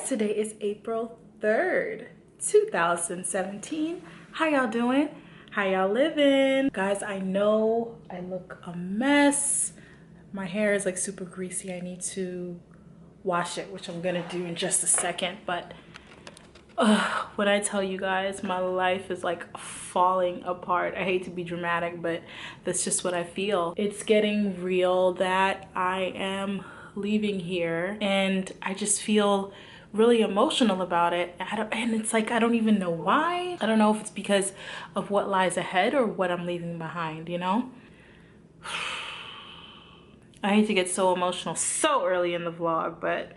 Today is April 3rd, 2017. How y'all doing? How y'all living? Guys, I know I look a mess. My hair is like super greasy. I need to wash it, which I'm gonna do in just a second. But when I tell you guys, my life is like falling apart. I hate to be dramatic, but that's just what I feel. It's getting real that I am leaving here, and I just feel really emotional about it. And it's like, I don't even know why. I don't know if it's because of what lies ahead or what I'm leaving behind, you know? I hate to get so emotional so early in the vlog, but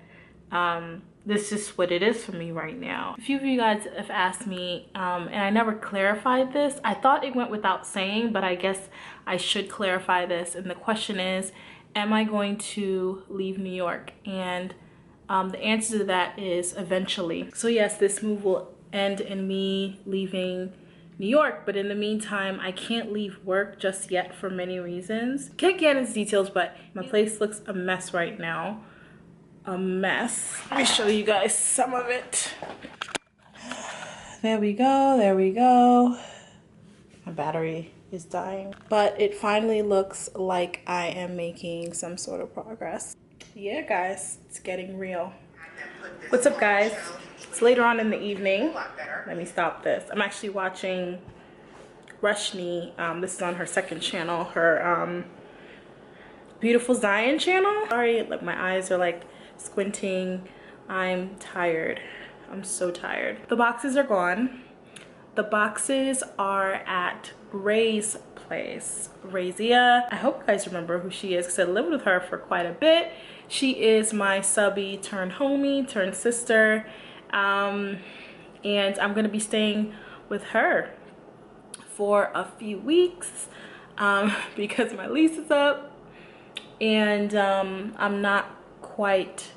this is what it is for me right now. A few of you guys have asked me, and I never clarified this. I thought it went without saying, but I guess I should clarify this. And the question is, am I going to leave New York? And the answer to that is eventually. So yes, this move will end in me leaving New York, but in the meantime, I can't leave work just yet for many reasons. Can't get into details, but my place looks a mess right now. A mess. Let me show you guys some of it. There we go, there we go. My battery is dying, but it finally looks like I am making some sort of progress. Yeah, guys, it's getting real. What's up, guys? It's later on in the evening. Let me stop this. I'm actually watching Rushni. This is on her second channel, her Beautiful Zion channel. Sorry, like my eyes are like squinting. I'm tired. I'm so tired. The boxes are gone. The boxes are at Ray's place, Razia. I hope you guys remember who she is because I lived with her for quite a bit. She is my subby turned homie turned sister, and I'm gonna be staying with her for a few weeks because my lease is up, and I'm not quite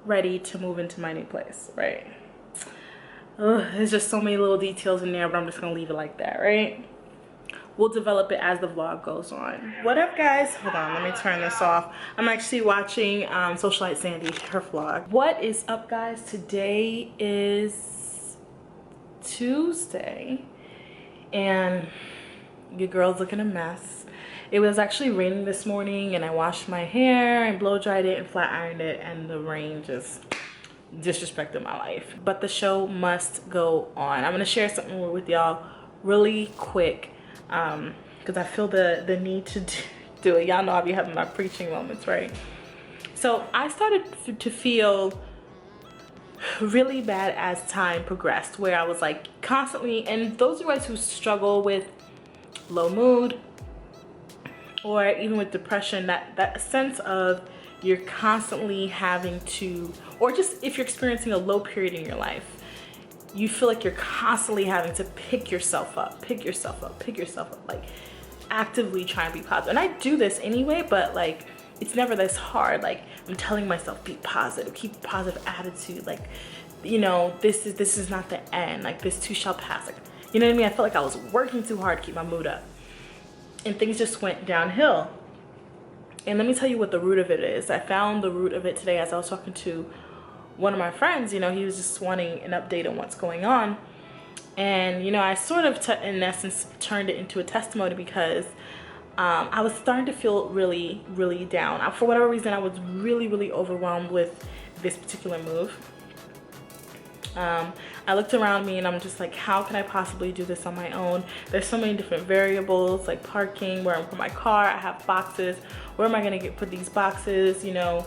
ready to move into my new place, right? There's just so many little details in there, but I'm just gonna leave it like that, right? We'll develop it as the vlog goes on. What up, guys? Hold on, let me turn this off. I'm actually watching Socialite Sandy, her vlog. What is up, guys? Today is Tuesday, and your girl's looking a mess. It was actually raining this morning, and I washed my hair and blow dried it and flat ironed it, and the rain just disrespected my life. But the show must go on. I'm gonna share something with y'all really quick, because I feel the need to do it. Y'all know I'll be having my preaching moments, right? So I started to feel really bad as time progressed, where I was like constantly, and those of you guys who struggle with low mood or even with depression, that sense of you're constantly having to, or just if you're experiencing a low period in your life, you feel like you're constantly having to pick yourself up, like actively trying to be positive. And I do this anyway, but like it's never this hard. Like I'm telling myself, be positive, keep a positive attitude, like, you know, this is not the end, like this too shall pass. Like, you know what I mean? I felt like I was working too hard to keep my mood up, and things just went downhill. And let me tell you what the root of it is. I found the root of it today as I was talking to one of my friends. You know, he was just wanting an update on what's going on. And, you know, I sort of, in essence, turned it into a testimony because I was starting to feel really, really down. For whatever reason, I was really, really overwhelmed with this particular move. I looked around me and I'm just like, how can I possibly do this on my own? There's so many different variables, like parking, where I'm put my car, I have boxes. Where am I gonna put these boxes? You know,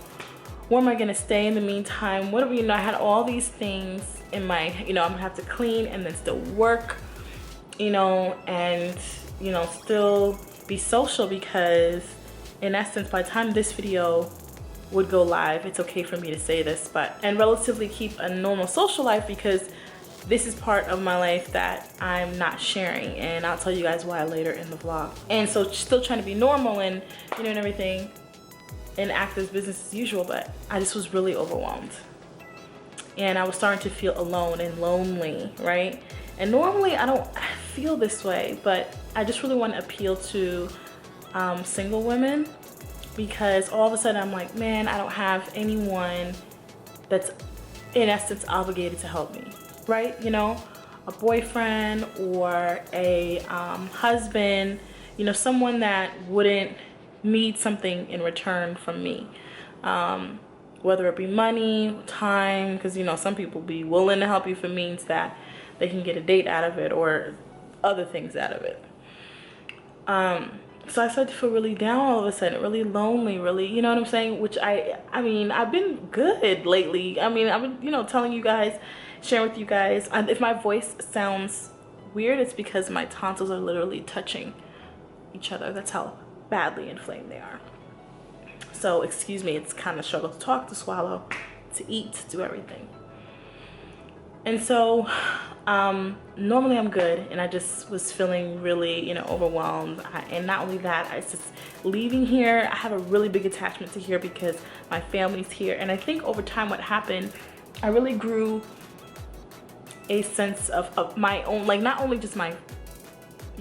where am I gonna stay in the meantime? Whatever, you know, I had all these things in my, you know, I'm gonna have to clean and then still work, you know, and, you know, still be social, because in essence, by the time this video would go live, it's okay for me to say this, but, and relatively keep a normal social life, because this is part of my life that I'm not sharing, and I'll tell you guys why later in the vlog. And so still trying to be normal and, you know, and everything, and act as business as usual, but I just was really overwhelmed. And I was starting to feel alone and lonely, right? And normally I don't feel this way, but I just really want to appeal to single women, because all of a sudden I'm like, man, I don't have anyone that's in essence obligated to help me, right? You know, a boyfriend or a husband, you know, someone that wouldn't need something in return from me, whether it be money, time, because, you know, some people be willing to help you for means that they can get a date out of it or other things out of it. So I started to feel really down all of a sudden, really lonely, really, you know what I'm saying? Which I mean, I've been good lately. I mean, I've been, you know, telling you guys, sharing with you guys. If my voice sounds weird, it's because my tonsils are literally touching each other. That's how badly inflamed they are. So excuse me, it's kind of struggle to talk, to swallow, to eat, to do everything. And so normally I'm good, and I just was feeling really, you know, overwhelmed. And not only that, it's just leaving here. I have a really big attachment to here because my family's here. And I think over time what happened, I really grew a sense of my own, like not only just my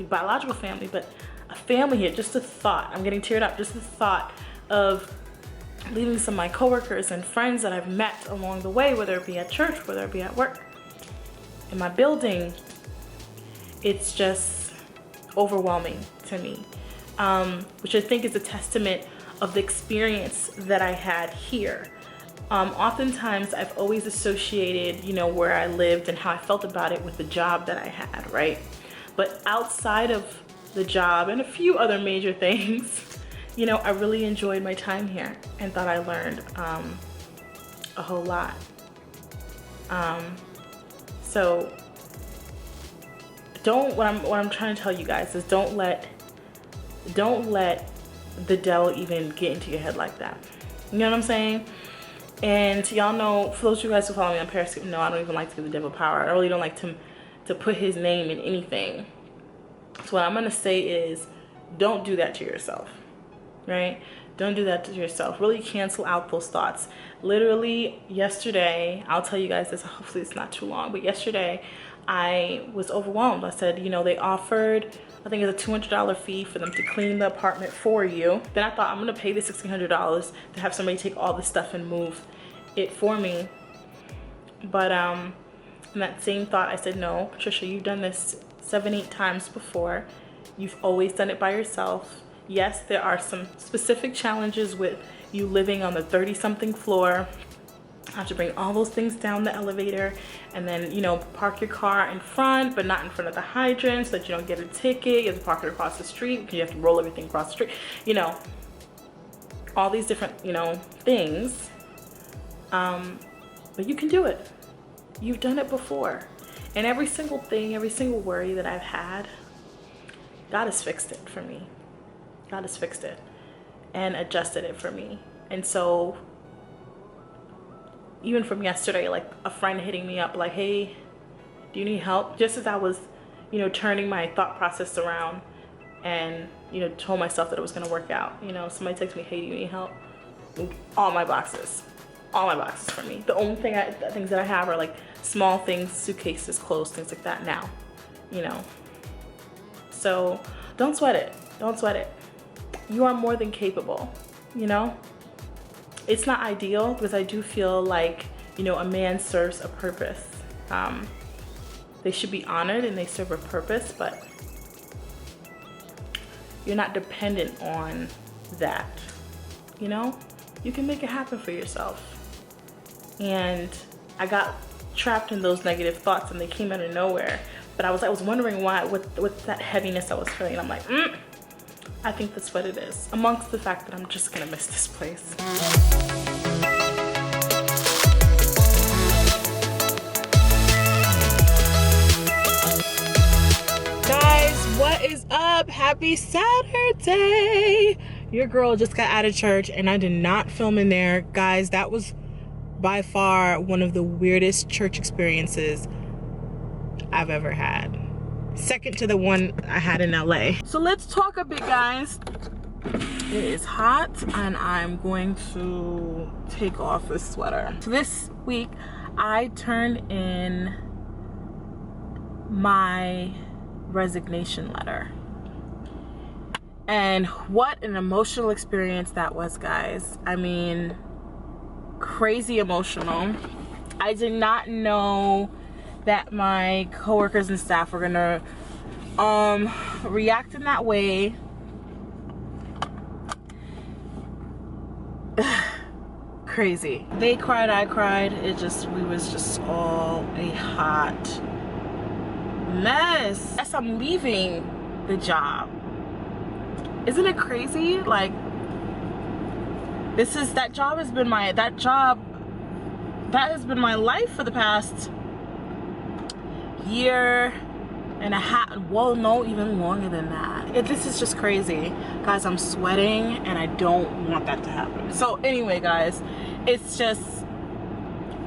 biological family, but a family here. Just the thought, I'm getting teared up, just the thought of leaving some of my coworkers and friends that I've met along the way, whether it be at church, whether it be at work, in my building. It's just overwhelming to me, which I think is a testament of the experience that I had here. Oftentimes I've always associated, you know, where I lived and how I felt about it with the job that I had, right? But outside of the job and a few other major things, you know, I really enjoyed my time here and thought I learned a whole lot. So what I'm trying to tell you guys is don't let the devil even get into your head like that. You know what I'm saying? And y'all know, for those of you guys who follow me on Periscope, no, I don't even like to give the devil power. I really don't like to put his name in anything. So what I'm gonna say is, don't do that to yourself, right? Don't do that to yourself. Really cancel out those thoughts. Literally yesterday, I'll tell you guys this, hopefully it's not too long, but yesterday I was overwhelmed. I said, you know, they offered, I think it's a $200 fee for them to clean the apartment for you. Then I thought, I'm gonna pay the $1,600 to have somebody take all this stuff and move it for me. But in that same thought, I said, no, Patricia, you've done this 7-8 times before. You've always done it by yourself. Yes, there are some specific challenges with you living on the 30-something floor. You have to bring all those things down the elevator and then, you know, park your car in front, but not in front of the hydrant so that you don't get a ticket. You have to park it across the street because you have to roll everything across the street. You know, all these different, you know, things. But you can do it. You've done it before. And every single thing, every single worry that I've had, God has fixed it for me. God has fixed it and adjusted it for me. And so even from yesterday, like a friend hitting me up like, hey, do you need help? Just as I was, you know, turning my thought process around and, you know, told myself that it was going to work out. You know, somebody texted me, hey, do you need help? All my boxes for me. The only things that I have are like small things, suitcases, clothes, things like that now, you know. So don't sweat it. Don't sweat it. You are more than capable, you know. It's not ideal because I do feel like, you know, a man serves a purpose. They should be honored and they serve a purpose, but you're not dependent on that, you know. You can make it happen for yourself. And I got trapped in those negative thoughts and they came out of nowhere. But I was wondering why, with that heaviness I was feeling. I'm like, I think that's what it is. Amongst the fact that I'm just gonna miss this place. Guys, what is up? Happy Saturday. Your girl just got out of church and I did not film in there. Guys, that was by far one of the weirdest church experiences I've ever had. Second to the one I had in LA. So let's talk a bit, guys. It is hot and I'm going to take off this sweater. So this week I turned in my resignation letter. And what an emotional experience that was, guys. I mean, crazy emotional. I did not know that my coworkers and staff were gonna react in that way. Crazy. They cried, I cried. We was just all a hot mess. Yes, I'm leaving the job. Isn't it crazy? Like, that job has been my life for the past year and a half. Well, no, even longer than that. This is just crazy, guys. I'm sweating and I don't want that to happen. So anyway, guys, it's just,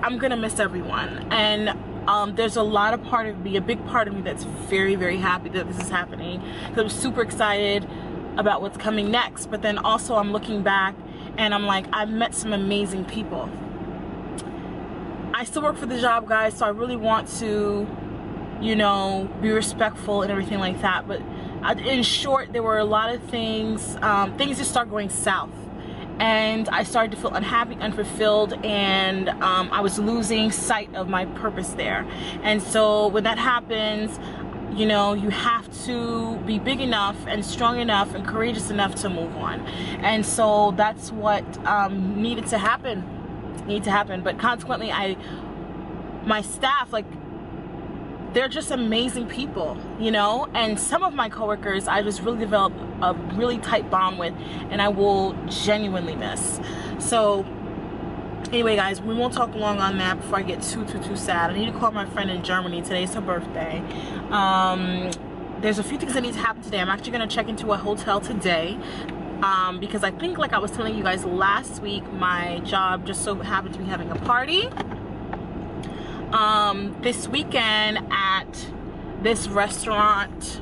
I'm gonna miss everyone, and there's a big part of me that's very, very happy that this is happening, because I'm super excited about what's coming next. But then also I'm looking back and I'm like, I've met some amazing people. I still work for the job, guys, so I really want to, you know, be respectful and everything like that. But in short, there were a lot of things, things just start going south, and I started to feel unhappy, unfulfilled, and I was losing sight of my purpose there. And so when that happens, you know, you have to be big enough and strong enough and courageous enough to move on. And so that's what needed to happen. But consequently, my staff, like, they're just amazing people, you know. And some of my coworkers I just really developed a really tight bond with, and I will genuinely miss. So anyway, guys, we won't talk long on that before I get too sad. I need to call my friend in Germany. Today's her birthday. There's a few things that need to happen today. I'm actually going to check into a hotel today, because I think, like I was telling you guys last week, my job just so happened to be having a party this weekend at this restaurant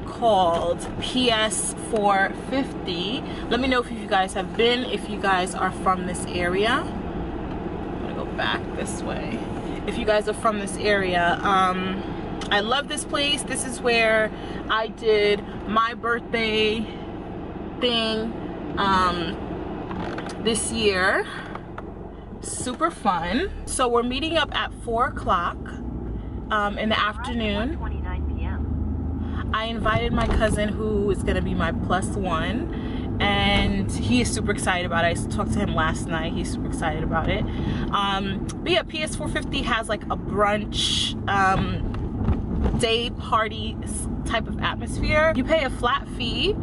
called PS 450. Let me know if you guys have been, if you guys are from this area. I'm gonna go back this way. If you guys are from this area, I love this place. This is where I did my birthday thing this year. Super fun. So we're meeting up at 4 o'clock in the afternoon. I invited my cousin, who is gonna be my +1, and he is super excited about it. I talked to him last night. He's super excited about it. But yeah, PS 450 has like a brunch day party type of atmosphere. You pay a flat fee,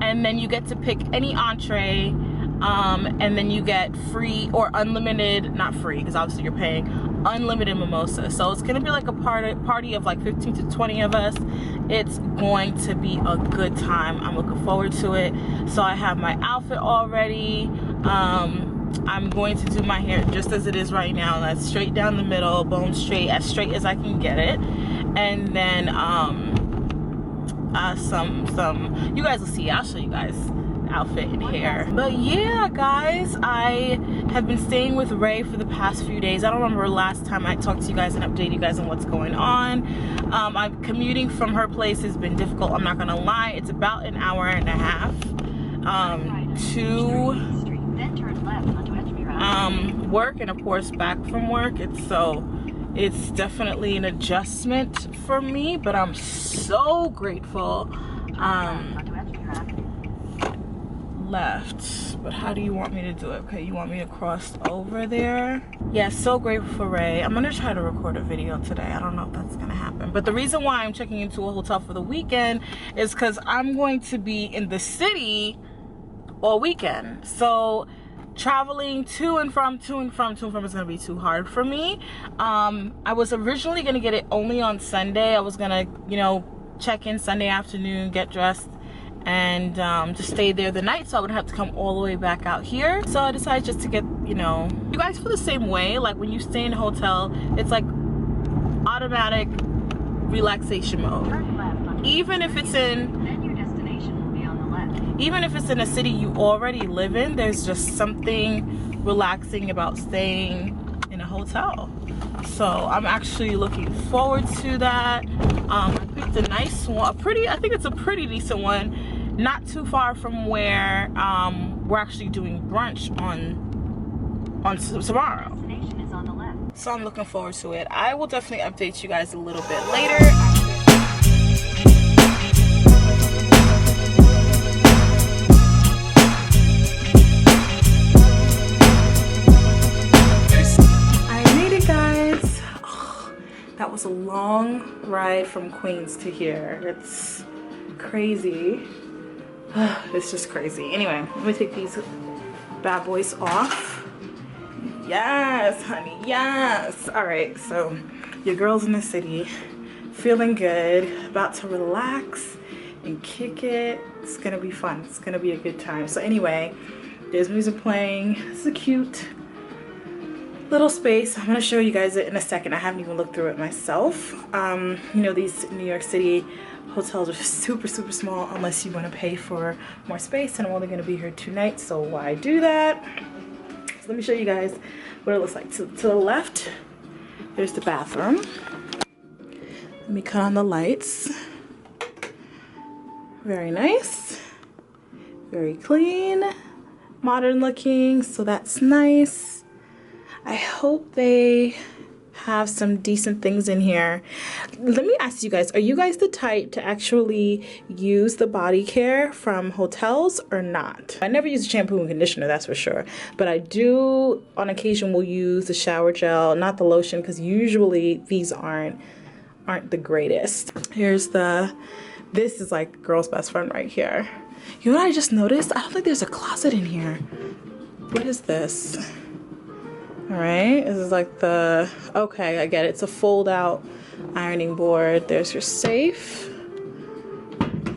and then you get to pick any entree, and then you get free or unlimited, not free because obviously you're paying, unlimited mimosa. So it's gonna be like a party of like 15 to 20 of us. It's going to be a good time. I'm looking forward to it. So I have my outfit already. I'm going to do my hair just as it is right now. That's straight down the middle, bone straight, as straight as I can get it. And then some you guys will see. I'll show you guys outfit and hair. But yeah, guys, I have been staying with Ray for the past few days. I don't remember last time I talked to you guys and updated you guys on what's going on. I'm commuting from her place has been difficult, I'm not gonna lie. It's about an hour and a half to work, and of course back from work. It's definitely an adjustment for me, but I'm so grateful. Left, but how do you want me to do it? Okay, you want me to cross over there? Yeah, so grateful for Ray. I'm gonna try to record a video today. I don't know if that's gonna happen, but the reason why I'm checking into a hotel for the weekend is because I'm going to be in the city all weekend. So traveling to and from is gonna be too hard for me. I was originally gonna get it only on Sunday. I was gonna, you know, check in Sunday afternoon, get dressed, and just stay there the night, so I would have to come all the way back out here. So I decided just to get, you know, you guys feel the same way. Like when you stay in a hotel, it's like automatic relaxation mode. Even if it's in a city you already live in, there's just something relaxing about staying in a hotel. So I'm actually looking forward to that. I picked a nice one, I think it's a pretty decent one, not too far from where we're actually doing brunch on tomorrow. So I'm looking forward to it. I will definitely update you guys a little bit later. I made it, guys. Oh, that was a long ride from Queens to here. It's crazy. It's just crazy. Anyway, let me take these bad boys off. Yes, honey, yes. All right, so your girl's in the city, feeling good, about to relax and kick it. It's gonna be fun. It's gonna be a good time. So anyway, there's music playing. This is a cute little space. I'm gonna show you guys it in a second. I haven't even looked through it myself. You know, these New York City hotels are super small unless you want to pay for more space, and I'm only going to be here 2 nights, so why do that? So let me show you guys what it looks like. To the left, there's the bathroom. Let me cut on the lights. Very nice, very clean, modern looking, so that's nice. I hope they have some decent things in here. Let me ask you guys, are you guys the type to actually use the body care from hotels or not? I never use shampoo and conditioner, that's for sure, but I do on occasion will use the shower gel, not the lotion, because usually these aren't the greatest. Here's this is like girl's best friend right here. You know what I just noticed? I don't think there's a closet in here. What is this? All right, this is like okay, I get it. It's a fold out ironing board. There's your safe.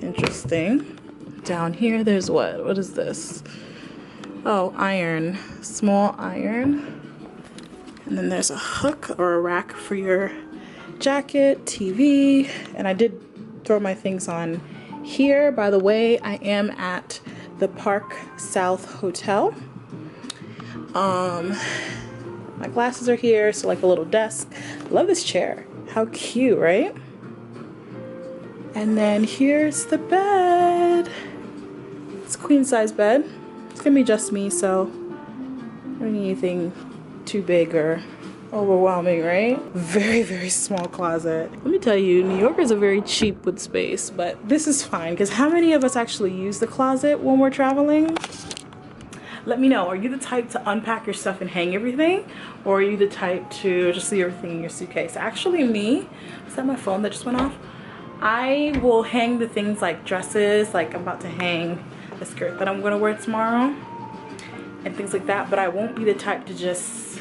Interesting. Down here, there's what is this? Oh, iron, small iron. And then there's a hook or a rack for your jacket, TV. And I did throw my things on here. By the way, I am at the Park South Hotel. My glasses are here, so like a little desk. Love this chair. How cute, right? And then here's the bed. It's a queen size bed. It's gonna be just me, so I don't need anything too big or overwhelming, right? Very small closet. Let me tell you, New Yorkers are very cheap with space, but this is fine, because how many of us actually use the closet when we're traveling? Let me know, are you the type to unpack your stuff and hang everything? Or are you the type to just leave everything in your suitcase? Actually me, is that my phone that just went off? I will hang the things like dresses, like I'm about to hang the skirt that I'm gonna wear tomorrow and things like that, but I won't be the type to just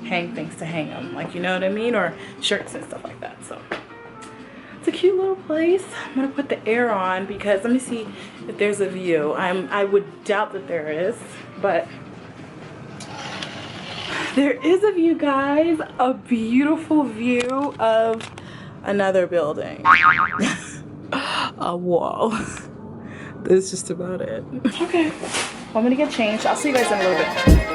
hang things to hang them, like, you know what I mean? Or shirts and stuff like that, so. It's a cute little place. I'm gonna put the air on because let me see if there's a view. I would doubt that there is, but there is a view, guys. A beautiful view of another building. A wall. That's just about it. Okay, well, I'm gonna get changed. I'll see you guys in a little bit.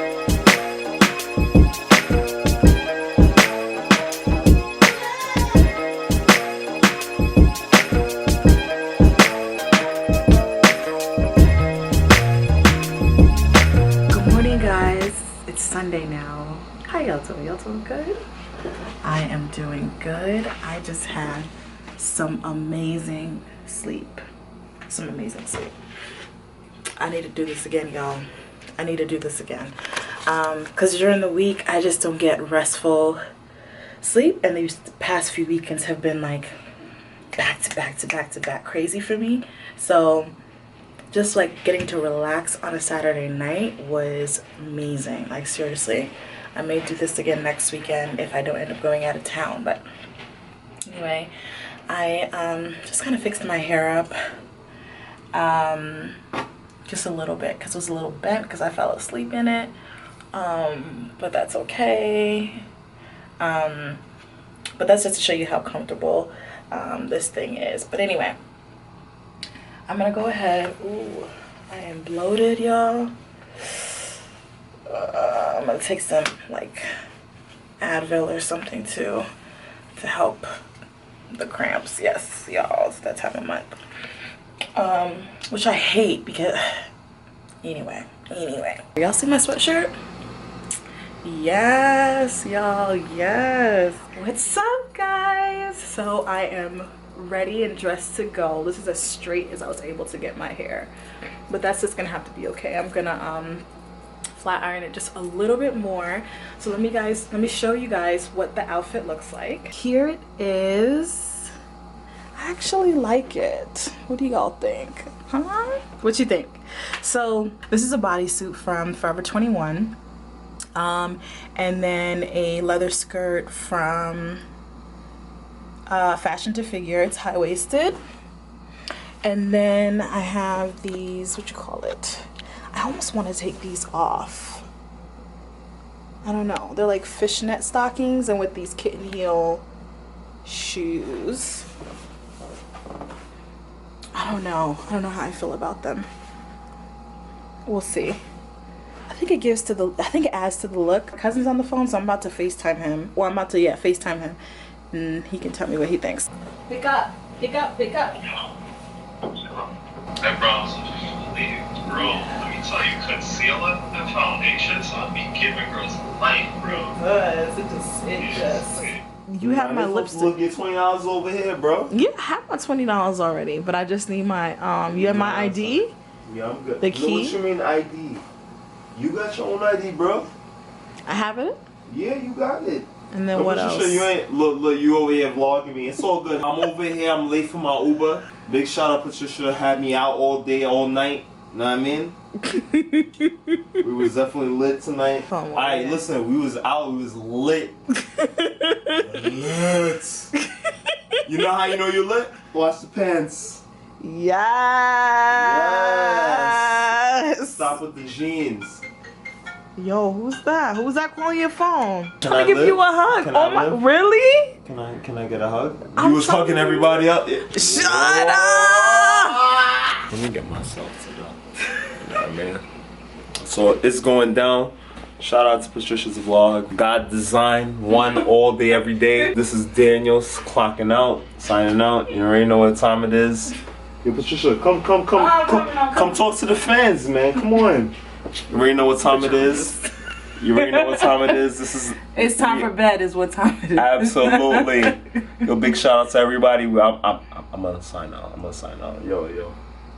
Sunday now. How y'all doing? Y'all doing good? I am doing good. I just had some amazing sleep. I need to do this again, y'all. I need to do this again. Because during the week, I just don't get restful sleep. And these past few weekends have been like back to back crazy for me. So just like getting to relax on a Saturday night was amazing. Like seriously, I may do this again next weekend if I don't end up going out of town. But anyway, I just kind of fixed my hair up just a little bit because it was a little bent because I fell asleep in it, but that's okay. But that's just to show you how comfortable this thing is. But anyway, I'm gonna go ahead. Ooh, I am bloated, y'all. I'm gonna take some like Advil or something to help the cramps. Yes, y'all, it's that time of month. Which I hate because anyway. Y'all see my sweatshirt? Yes, y'all, yes. What's up, guys? So I am ready and dressed to go. This is as straight as I was able to get my hair, but that's just gonna have to be okay. I'm gonna flat iron it just a little bit more. So let me show you guys what the outfit looks like. Here it is. I actually like it. What do y'all think? Huh? What you think? So this is a bodysuit from Forever 21. And then a leather skirt from Fashion to Figure. It's high-waisted. And then I have these, what you call it? I almost want to take these off. I don't know. They're like fishnet stockings and with these kitten heel shoes. I don't know how I feel about them. We'll see. I think it adds to the look. My cousin's on the phone, so I'm about to FaceTime him. Or I'm about to, yeah, FaceTime him. And he can tell me what he thinks. Pick up. Hey, bro, let me tell you, concealer and foundation, so I be giving girls life, bro. It just. You have my lipstick. Look, get $20 over here, bro. Yeah, I have my $20 already, but I just need my, you have my ID? Yeah, I'm good. The key? No, what you mean ID? You got your own ID, bro. I have it? Yeah, you got it. And then what else? Sure you ain't, look, you over here vlogging me. It's all good. I'm over here, I'm late for my Uber. Big shout out, Patricia had me out all day, all night. Know what I mean? We was definitely lit tonight. Alright, listen, we was out, we was lit. Lit. You know how you know you're lit? Wash the pants. Yes. Stop with the jeans. Yo, who's that? Who's that calling your phone? Can Let me give you a hug. Oh my, really? Can I get a hug? I'm You was hugging everybody up. Shut up! Let me get myself together. You know what I mean? So it's going down. Shout out to Patricia's vlog. God Design, one all day, every day. This is Daniels clocking out, signing out. You already know what time it is. Yo, Patricia, come talk to the fans, man. Come on. You already know what time it is. You already know what time it is. It's time for bed is what time it is. Absolutely. Yo, big shout out to everybody. I'm gonna sign out. Yo.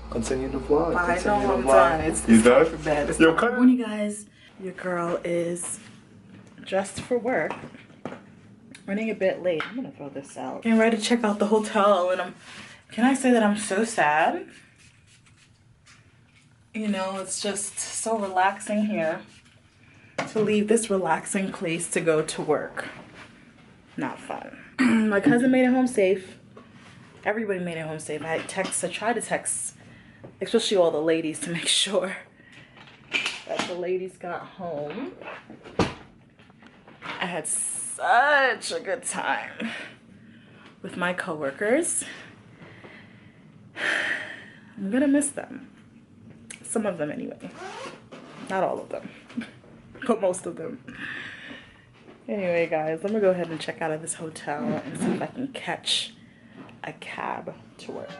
Continue the vlog. I know I'm done. It's you time done? for bed. Yo, come on, you guys. Your girl is dressed for work. Running a bit late. I'm gonna throw this out. Getting ready to check out the hotel, and can I say that I'm so sad? You know, it's just so relaxing here to leave this relaxing place to go to work. Not fun. My cousin made it home safe. Everybody made it home safe. I tried to text, especially all the ladies, to make sure that the ladies got home. I had such a good time with my coworkers. I'm gonna miss them. Some of them anyway. Not all of them, but most of them. Anyway, guys, let me go ahead and check out of this hotel and see if I can catch a cab to work.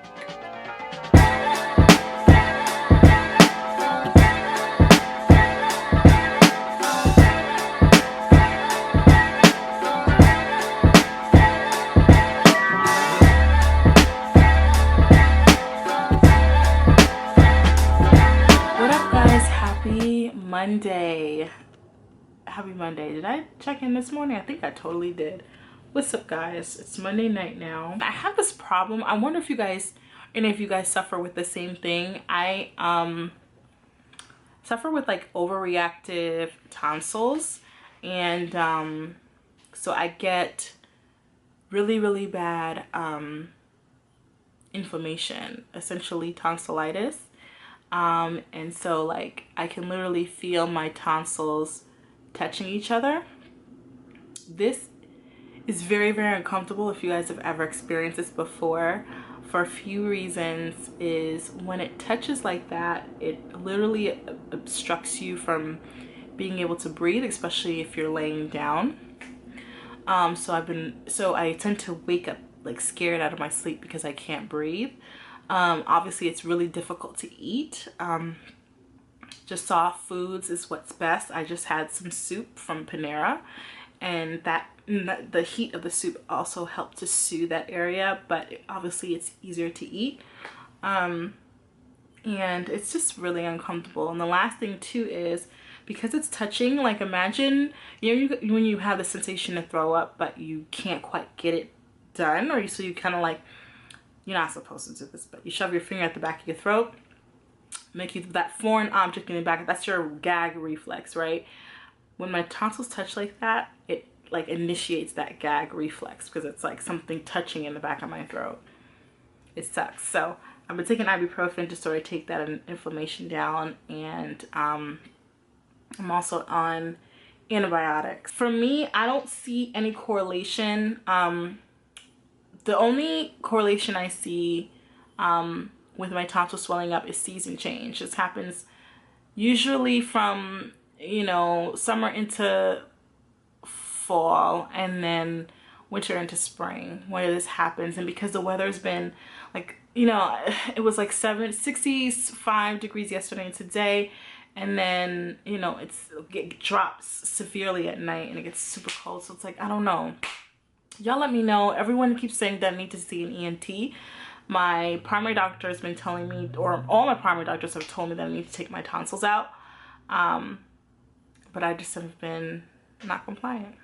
Monday. Happy Monday. Did I check in this morning? I think I totally did. What's up, guys? It's Monday night now. I have this problem. I wonder if you guys, if you guys suffer with the same thing. I suffer with like overreactive tonsils, and so I get really bad inflammation, essentially tonsillitis. And so like I can literally feel my tonsils touching each other. This is very uncomfortable if you guys have ever experienced this before, for a few reasons. Is when it touches like that, it literally obstructs you being able to breathe, especially if you're laying down. So I tend to wake up like scared out of my sleep because I can't breathe. Obviously it's really difficult to eat. just soft foods is what's best. I just had some soup from Panera, and the heat of the soup also helped to soothe that area, but obviously it's easier to eat. And it's just really uncomfortable. And the last thing too is, because it's touching, like imagine, you know, when you have the sensation to throw up, but you can't quite get it done, or so you kind of like, you're not supposed to do this, but you shove your finger at the back of your throat, make you that foreign object in the back, that's your gag reflex, right? When my tonsils touch like that, it like initiates that gag reflex because it's like something touching in the back of my throat. It sucks. So I've been taking ibuprofen to sort of take that inflammation down, and I'm also on antibiotics. For me, I don't see any correlation. The only correlation I see with my tonsil swelling up is season change. This happens usually from, you know, summer into fall, and then winter into spring, where this happens. And because the weather's been like, you know, it was like 65 degrees yesterday and today, and then, you know, it drops severely at night and it gets super cold. So it's like, I don't know. Y'all let me know. Everyone keeps saying that I need to see an ENT. My primary doctor has been telling me, or all my primary doctors have told me that I need to take my tonsils out. But I just have been not compliant.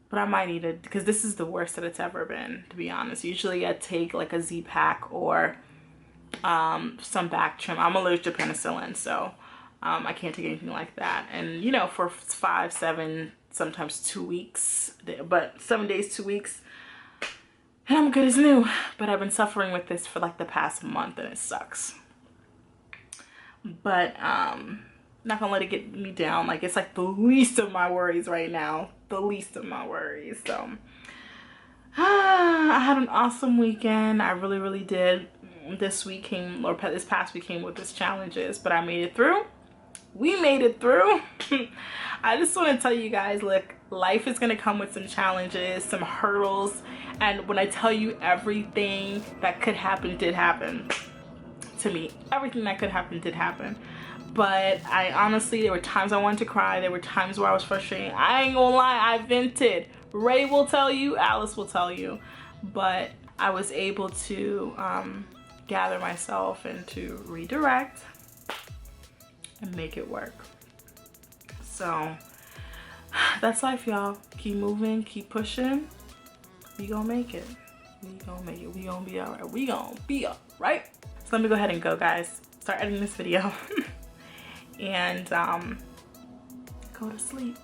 But I might need it, because this is the worst that it's ever been, to be honest. Usually I take like a Z-Pack or some Bactrim. I'm allergic to penicillin, so I can't take anything like that. And you know, for 5, 7, sometimes 2 weeks, but 7 days, 2 weeks, and I'm good as new. But I've been suffering with this for like the past month, and it sucks. But not gonna let it get me down. Like, it's like the least of my worries right now. The least of my worries. So I had an awesome weekend. I really did. This past week came with its challenges, but I made it through. We made it through. I just want to tell you guys, look, life is going to come with some challenges, some hurdles, and when I tell you everything that could happen did happen to me. Everything that could happen did happen. But I honestly, there were times I wanted to cry. There were times where I was frustrated. I ain't gonna lie, I vented. Ray will tell you, Alice will tell you. But I was able to gather myself and to redirect and make it work. So that's life, y'all. Keep moving, keep pushing. We gonna make it. We gonna make it. We gonna be all right. We gonna be all right. So let me go ahead and go, guys. Start editing this video. And go to sleep.